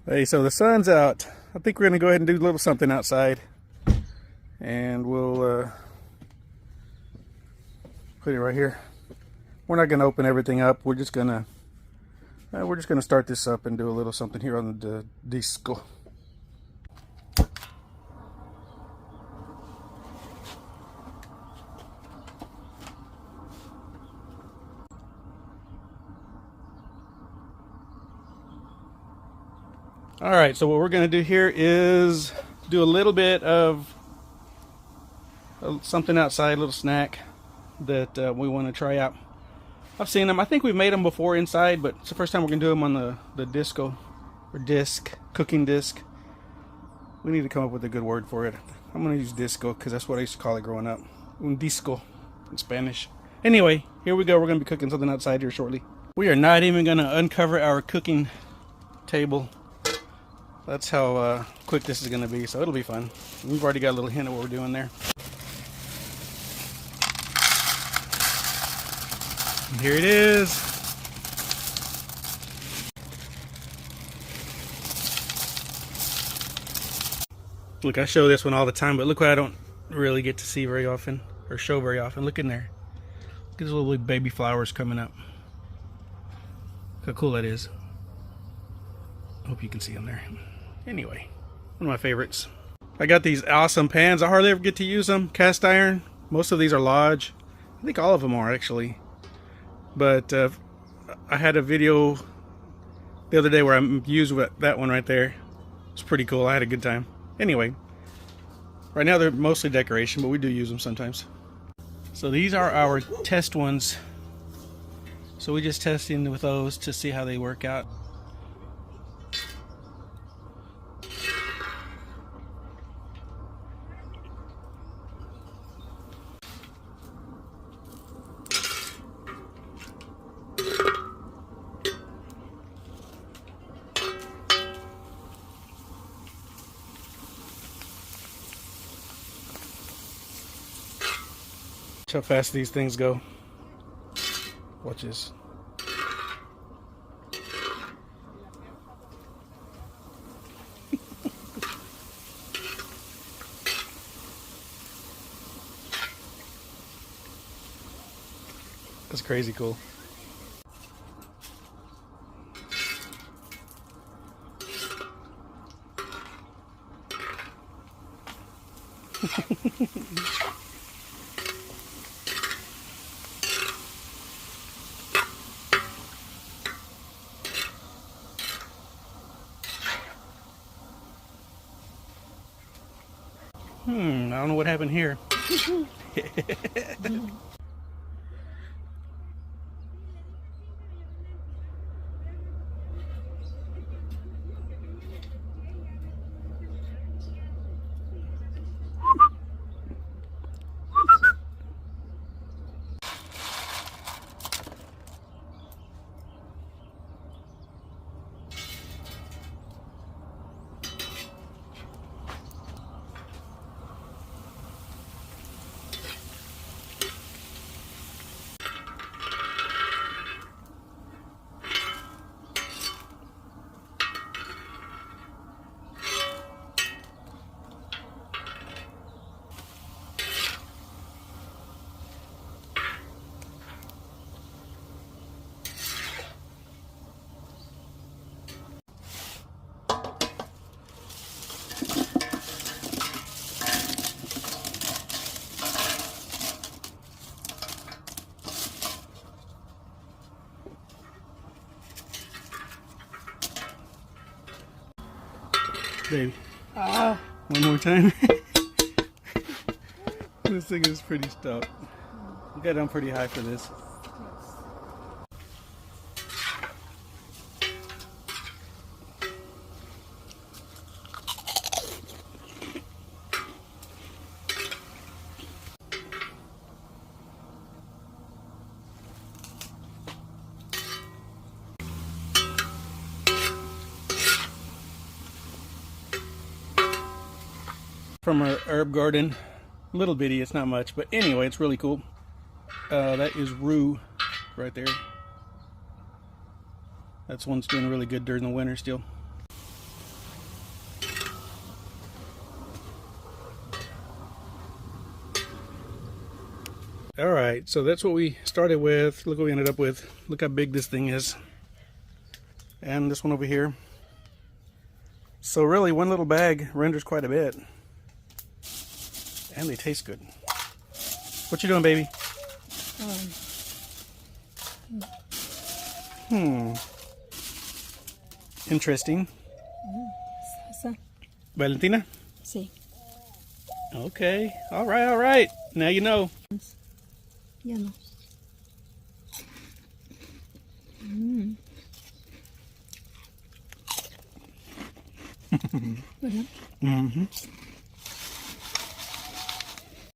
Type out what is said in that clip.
Hey, so the sun's out. I think we're gonna go ahead and do a little something outside, and we'll put it right here. We're not gonna open everything up. We're just gonna start this up and do a little something here on the disco. All right, so what we're going to do here is do a little bit of something outside, a little snack that we want to try out. I've seen them. I think we've made them before inside, but it's the first time we're going to do them on the disco or disc, cooking disc. We need to come up with a good word for it. I'm going to use disco because that's what I used to call it growing up. Un disco in Spanish. Anyway, here we go. We're going to be cooking something outside here shortly. We are not even going to uncover our cooking table. That's how quick this is going to be, so it'll be fun. We've already got a little hint of what we're doing there. And here it is. Look, I show this one all the time, but look what I don't really get to see very often, or show very often. Look in there. Look at those little baby flowers coming up. Look how cool that is. I hope you can see them there. Anyway, one of my favorites. I got these awesome pans. I hardly ever get to use them. Cast iron. Most of these are Lodge. I think all of them are actually. But I had a video the other day where I used that one right there. It's pretty cool. I had a good time. Anyway, right now they're mostly decoration, but we do use them sometimes. So these are our test ones. So we just testing with those to see how they work out. How fast these things go. Watch this. That's crazy cool. I don't know what happened here. Baby. One more time. This thing is pretty stout. We got down pretty high for this. From our herb garden, little bitty, it's not much, but anyway, it's really cool. That is rue right there. That's one's doing really good during the winter still. All right, so that's what we started with. Look what we ended up with. Look how big this thing is. And this one over here. So really, one little bag renders quite a bit. And they taste good. What you doing, baby? Interesting. Valentina? Sí. Okay. All right, all right. Now you know. Ya no. ¿Verdad? Mm-hmm.